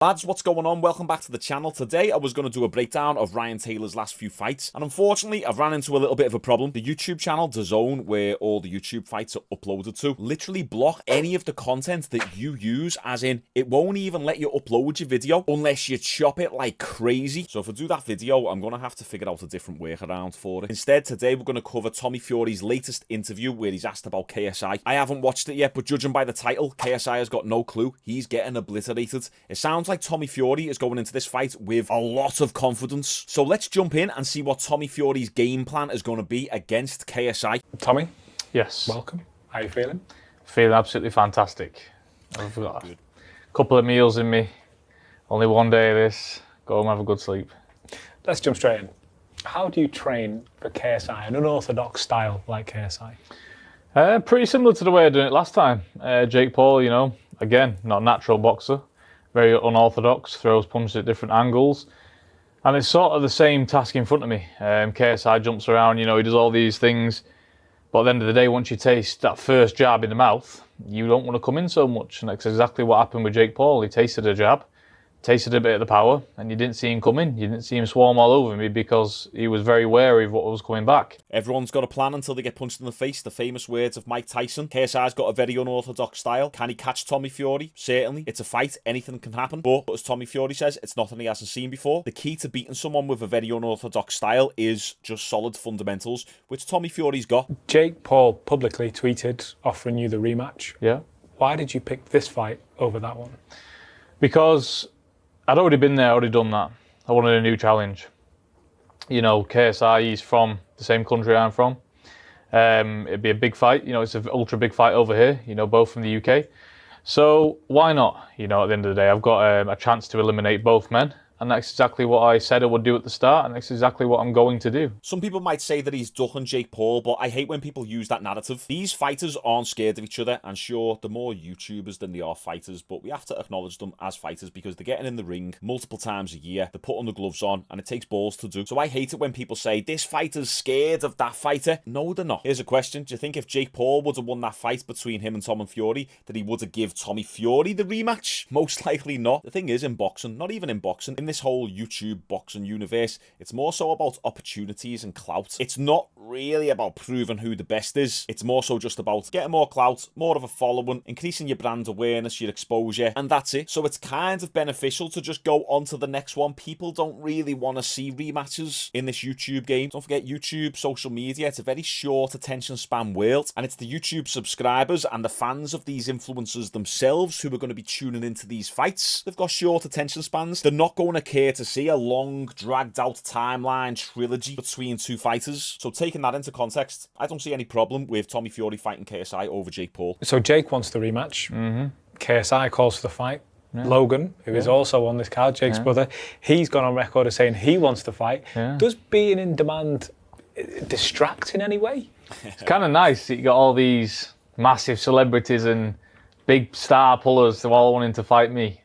Lads, what's going on? Welcome back to the channel. Today I was going to do a breakdown of Ryan Taylor's last few fights, and unfortunately I've ran into a little bit of a problem. The YouTube channel, DAZN, where all the YouTube fights are uploaded to, literally block any of the content that you use, as in, it won't even let you upload your video unless you chop it like crazy. So if I do that video, I'm going to have to figure out a different workaround for it. Instead, today we're going to cover Tommy Fury's latest interview where he's asked about KSI. I haven't watched it yet, but judging by the title, KSI has got no clue. He's getting obliterated. It sounds like Tommy Fury is going into this fight with a lot of confidence. So let's jump in and see what Tommy Fury's game plan is going to be against KSI. Tommy? Yes. Welcome. How are you feeling? Feeling absolutely fantastic. I've got a couple of meals in me. Only one day of this. Go home, have a good sleep. Let's jump straight in. How do you train for KSI, an unorthodox style like KSI? Pretty similar to the way I did it last time. Jake Paul, you know, again, not a natural boxer. Very unorthodox, throws punches at different angles. And it's sort of the same task in front of me. KSI jumps around, you know, he does all these things. But at the end of the day, once you taste that first jab in the mouth, you don't want to come in so much. And that's exactly what happened with Jake Paul. He tasted a jab, tasted a bit of the power, and you didn't see him come in. You didn't see him swarm all over me because he was very wary of what was coming back. Everyone's got a plan until they get punched in the face. The famous words of Mike Tyson. KSI's got a very unorthodox style. Can he catch Tommy Fury? Certainly. It's a fight. Anything can happen. But as Tommy Fury says, it's nothing he hasn't seen before. The key to beating someone with a very unorthodox style is just solid fundamentals, which Tommy Fury's got. Jake Paul publicly tweeted offering you the rematch. Yeah. Why did you pick this fight over that one? Because I'd already been there, already done that. I wanted a new challenge. You know, KSI, he's from the same country I'm from. It'd be a big fight. You know, it's an ultra big fight over here, you know, both from the UK. So why not? You know, at the end of the day, I've got a chance to eliminate both men. And that's exactly what I said I would do at the start, and that's exactly what I'm going to do. Some people might say that he's ducking Jake Paul, but I hate when people use that narrative. These fighters aren't scared of each other, and sure, they're more YouTubers than they are fighters, but we have to acknowledge them as fighters because they're getting in the ring multiple times a year, they're putting the gloves on, and it takes balls to do. So I hate it when people say, this fighter's scared of that fighter. No, they're not. Here's a question. Do you think if Jake Paul would have won that fight between him and Tommy Fury, that he would have give Tommy Fury the rematch? Most likely not. The thing is, in boxing, not even in boxing, in this whole YouTube boxing universe, it's more so about opportunities and clout. It's not really about proving who the best is. It's more so just about getting more clout, more of a following, increasing your brand awareness, your exposure, and that's it. So it's kind of beneficial to just go on to the next one. People don't really want to see rematches in this YouTube game. Don't forget, YouTube, social media, it's a very short attention span world, and it's the YouTube subscribers and the fans of these influencers themselves who are going to be tuning into these fights. They've got short attention spans. They're not going to care to see a long, dragged-out timeline trilogy between two fighters. So taking that into context, I don't see any problem with Tommy Fury fighting KSI over Jake Paul. So Jake wants the rematch. KSI calls for the fight. Yeah. Logan, who is also on this card, Jake's brother, he's gone on record as saying he wants to fight. Yeah. Does being in demand distract in any way? It's kind of nice. You got all these massive celebrities and big star pullers all wanting to fight me.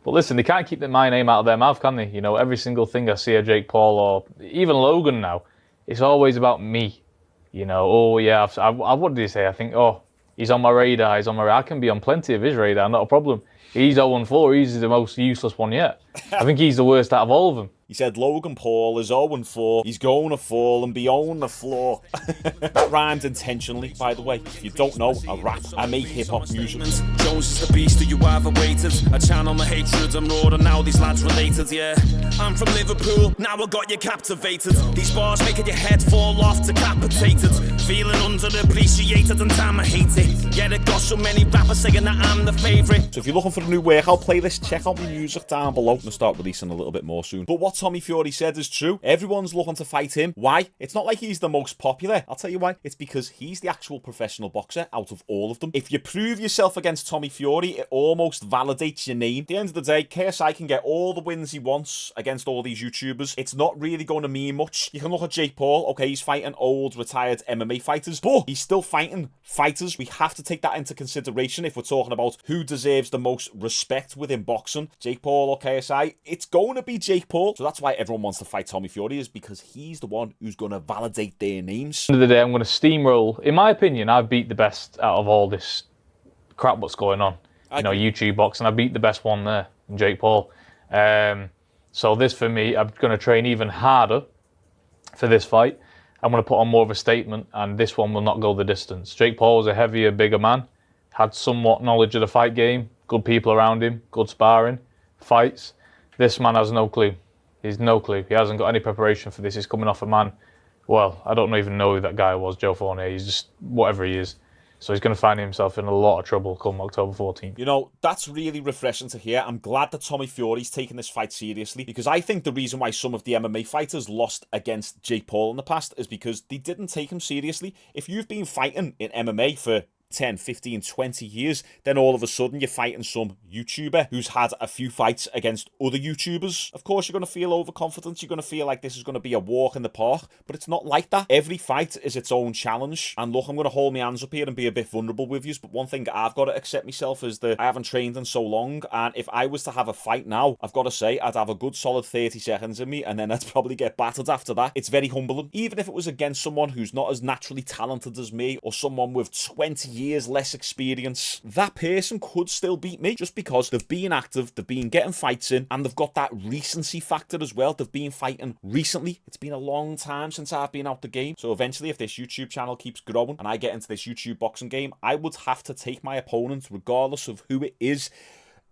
But listen, they can't keep my name out of their mouth, can they? You know, every single thing I see of Jake Paul or even Logan now, it's always about me. You know, oh yeah, what did he say? I think, oh, he's on my radar, he's on my radar. I can be on plenty of his radar, not a problem. He's 0-4, he's the most useless one yet. I think he's the worst out of all of them. He said Logan Paul is 0-4. He's going to fall and be on the floor. That rhymed intentionally, by the way. If you don't know, I rap. I make hip-hop music. Jones is the beast who you ever waited. I channel my hatred and roar, and now these lads related, yeah. I'm from Liverpool, now I got you captivated. These bars making your head fall off, decapitated. Feeling underappreciated and time I hate it. Yeah, there got so many rappers saying that I'm the favourite. So if you're looking for a new workout playlist, check out the music down below. I'm going to start releasing a little bit more soon. But what Tommy Fury said is true. Everyone's looking to fight him. Why? It's not like he's the most popular. I'll tell you why. It's because he's the actual professional boxer out of all of them. If you prove yourself against Tommy Fury, it almost validates your name. At the end of the day, KSI can get all the wins he wants against all these YouTubers. It's not really going to mean much. You can look at Jake Paul. Okay, he's fighting old, retired MMA fighters, but he's still fighting fighters. We have to take that into consideration if we're talking about who deserves the most respect within boxing, Jake Paul or KSI. It's going to be Jake Paul. So that's why everyone wants to fight Tommy Fury, is because he's the one who's going to validate their names. At the end of the day, I'm going to steamroll. In my opinion, I've beat the best out of all this crap what's going on. YouTube boxing. I beat the best one there, Jake Paul. So this for me, I'm going to train even harder for this fight. I'm going to put on more of a statement, and this one will not go the distance. Jake Paul was a heavier, bigger man, had somewhat knowledge of the fight game, good people around him, good sparring, fights. This man has no clue. He's no clue. He hasn't got any preparation for this. He's coming off a man, well, I don't even know who that guy was, Joe Fournier. He's just whatever he is. So he's going to find himself in a lot of trouble come October 14th. You know, that's really refreshing to hear. I'm glad that Tommy Fury's taking this fight seriously, because I think the reason why some of the MMA fighters lost against Jake Paul in the past is because they didn't take him seriously. If you've been fighting in MMA for 10, 15, 20 years, then all of a sudden you're fighting some YouTuber who's had a few fights against other YouTubers. Of course, you're going to feel overconfident. You're going to feel like this is going to be a walk in the park, but it's not like that. Every fight is its own challenge. And look, I'm going to hold my hands up here and be a bit vulnerable with you, but one thing I've got to accept myself is that I haven't trained in so long, and if I was to have a fight now, I've got to say I'd have a good solid 30 seconds in me, and then I'd probably get battered after that. It's very humbling. Even if it was against someone who's not as naturally talented as me, or someone with 20 years less experience, that person could still beat me just because they've been active, they've been getting fights in, and they've got that recency factor as well. They've been fighting recently. It's been a long time since I've been out the game. So eventually, if this YouTube channel keeps growing and I get into this YouTube boxing game, I would have to take my opponent, regardless of who it is,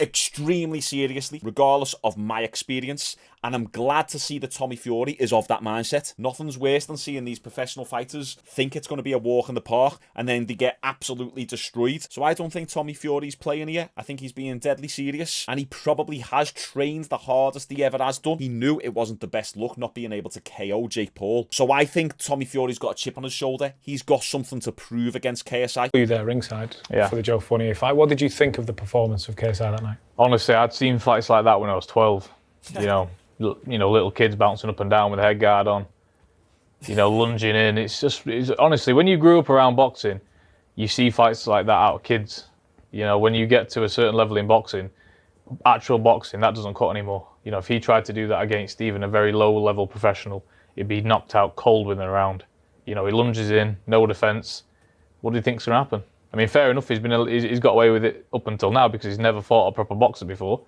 extremely seriously, regardless of my experience. And I'm glad to see that Tommy Fury is of that mindset. Nothing's worse than seeing these professional fighters think it's going to be a walk in the park and then they get absolutely destroyed. So I don't think Tommy Fury's playing here. I think he's being deadly serious, and he probably has trained the hardest he ever has done. He knew it wasn't the best look not being able to KO Jake Paul. So I think Tommy Fury's got a chip on his shoulder. He's got something to prove against KSI. You there ringside for the Joe Fournier fight. What did you think of the performance of KSI that night? Honestly, I'd seen fights like that when I was 12. You know, little kids bouncing up and down with a head guard on, lunging in. It's honestly, when you grew up around boxing, you see fights like that out of kids. When you get to a certain level in boxing, actual boxing, that doesn't cut anymore. If he tried to do that against even a very low level professional, he'd be knocked out cold within a round. He lunges in, no defense. What do you think's going to happen? I mean, fair enough, he's got away with it up until now because he's never fought a proper boxer before.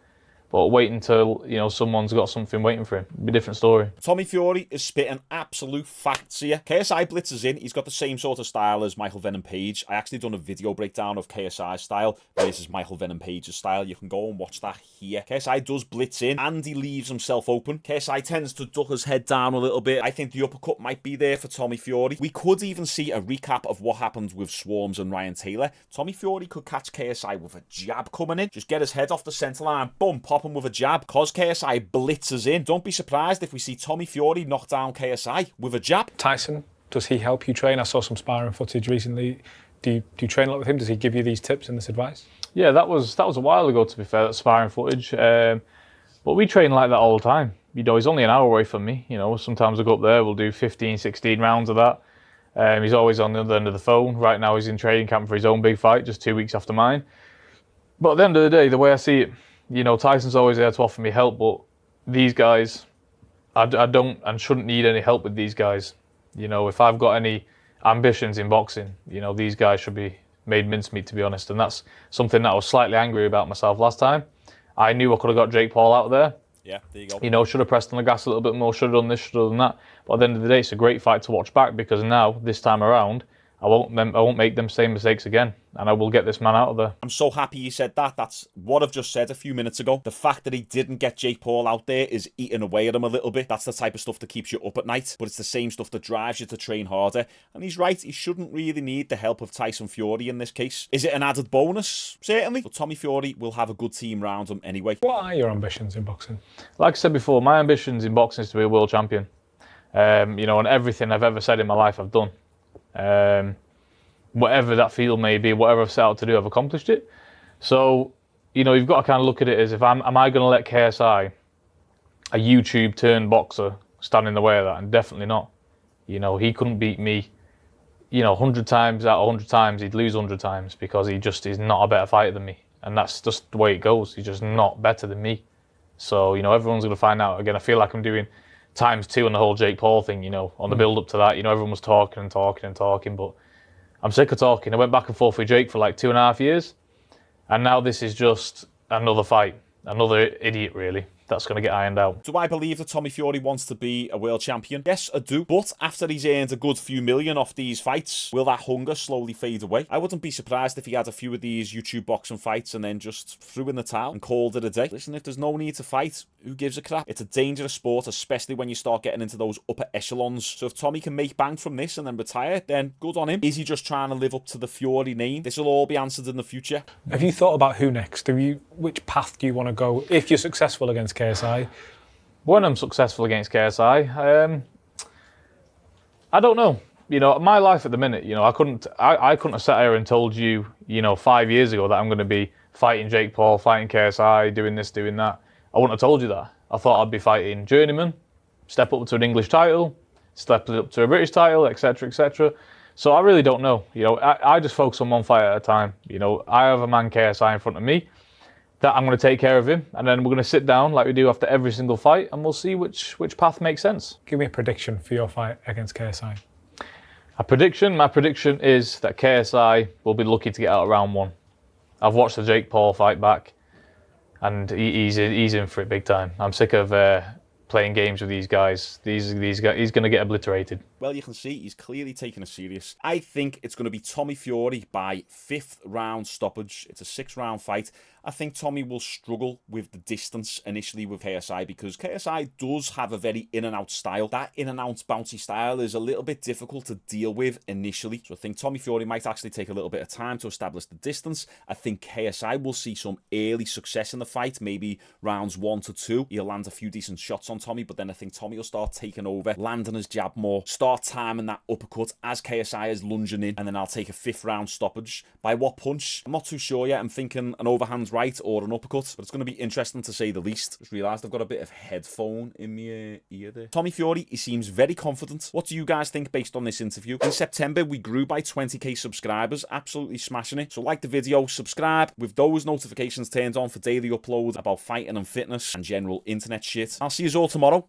But wait until, someone's got something waiting for him. It'll be a different story. Tommy Fury is spitting absolute facts here. KSI blitzes in. He's got the same sort of style as Michael Venom Page. I actually done a video breakdown of KSI's style versus Michael Venom Page's style. You can go and watch that here. KSI does blitz in and he leaves himself open. KSI tends to duck his head down a little bit. I think the uppercut might be there for Tommy Fury. We could even see a recap of what happened with Swarms and Ryan Taylor. Tommy Fury could catch KSI with a jab coming in. Just get his head off the centre line. Boom, pop him with a jab. Because KSI blitzes in, don't be surprised if we see Tommy Fury knock down KSI with a jab. Tyson, does he help you train? I saw some sparring footage recently. Do you train a lot with him? Does he give you these tips and this advice? Yeah, that was a while ago, to be fair, that sparring footage. But we train like that all the time. He's only an hour away from me. Sometimes I go up there, we'll do 15, 16 rounds of that. He's always on the other end of the phone. Right now he's in training camp for his own big fight, just 2 weeks after mine. But at the end of the day, the way I see it, Tyson's always there to offer me help, but these guys, I don't and shouldn't need any help with these guys. If I've got any ambitions in boxing, these guys should be made mincemeat, to be honest. And that's something that I was slightly angry about myself last time. I knew I could have got Jake Paul out there. Yeah, there you go. Should have pressed on the gas a little bit more, should have done this, should have done that. But at the end of the day, it's a great fight to watch back, because now, this time around, I won't make them same mistakes again, and I will get this man out of there. I'm so happy you said that. That's what I've just said a few minutes ago. The fact that he didn't get Jake Paul out there is eating away at him a little bit. That's the type of stuff that keeps you up at night, but it's the same stuff that drives you to train harder. And he's right, he shouldn't really need the help of Tyson Fury in this case. Is it an added bonus? Certainly. But Tommy Fury will have a good team around him anyway. What are your ambitions in boxing? Like I said before, my ambitions in boxing is to be a world champion. And everything I've ever said in my life, I've done. Whatever that field may be, whatever I've set out to do, I've accomplished it. So, you've got to kind of look at it as, am I going to let KSI, a YouTube turned boxer, stand in the way of that? And definitely not. He couldn't beat me, 100 times out of 100 times, he'd lose 100 times, because he just is not a better fighter than me. And that's just the way it goes. He's just not better than me. So, everyone's going to find out. Again, I feel like I'm doing ×2 on the whole Jake Paul thing, on the build up to that. Everyone was talking and talking and talking, but I'm sick of talking. I went back and forth with Jake for like 2.5 years, And now this is just another fight. Another idiot, really. That's going to get ironed out. Do I believe that Tommy Fury wants to be a world champion? Yes, I do. But after he's earned a good few million off these fights, will that hunger slowly fade away? I wouldn't be surprised if he had a few of these YouTube boxing fights and then just threw in the towel and called it a day. Listen, if there's no need to fight, who gives a crap? It's a dangerous sport, especially when you start getting into those upper echelons. So if Tommy can make bank from this and then retire, then good on him. Is he just trying to live up to the Fury name? This will all be answered in the future. Have you thought about who next? Which path do you want to go if you're successful against KSI? When I'm successful against KSI, I don't know. You know, my life at the minute, you know, I couldn't have sat here and told you, you know, 5 years ago that I'm going to be fighting Jake Paul, fighting KSI, doing this, doing that. I wouldn't have told you that. I thought I'd be fighting journeyman, step up to an English title, step up to a British title, etc., etc. So I really don't know. You know, I just focus on one fight at a time. You know, I have a man KSI in front of me that I'm going to take care of him, and then we're going to sit down like we do after every single fight, and we'll see which path makes sense. Give me a prediction for your fight against KSI. My prediction is that KSI will be lucky to get out of round 1. I've watched the Jake Paul fight back, and he's in for it big time. I'm sick of playing games with these guys. These guys, he's going to get obliterated. Well, you can see he's clearly taking it serious. I think it's going to be Tommy Fury by 5th round stoppage. It's a 6-round fight. I think Tommy will struggle with the distance initially with KSI because KSI does have a very in-and-out style. That in-and-out bouncy style is a little bit difficult to deal with initially. So I think Tommy Fury might actually take a little bit of time to establish the distance. I think KSI will see some early success in the fight, maybe rounds 1 to 2. He'll land a few decent shots on Tommy, but then I think Tommy will start taking over, landing his jab more, start timing that uppercut as KSI is lunging in, and then I'll take a 5th round stoppage. By what punch? I'm not too sure yet. I'm thinking an overhand right or an uppercut, but it's going to be interesting to say the least. Just realised I've got a bit of headphone in my ear there. Tommy Fury, he seems very confident. What do you guys think based on this interview? In September, we grew by 20k subscribers, absolutely smashing it. So like the video, subscribe with those notifications turned on for daily uploads about fighting and fitness and general internet shit. I'll see you all tomorrow.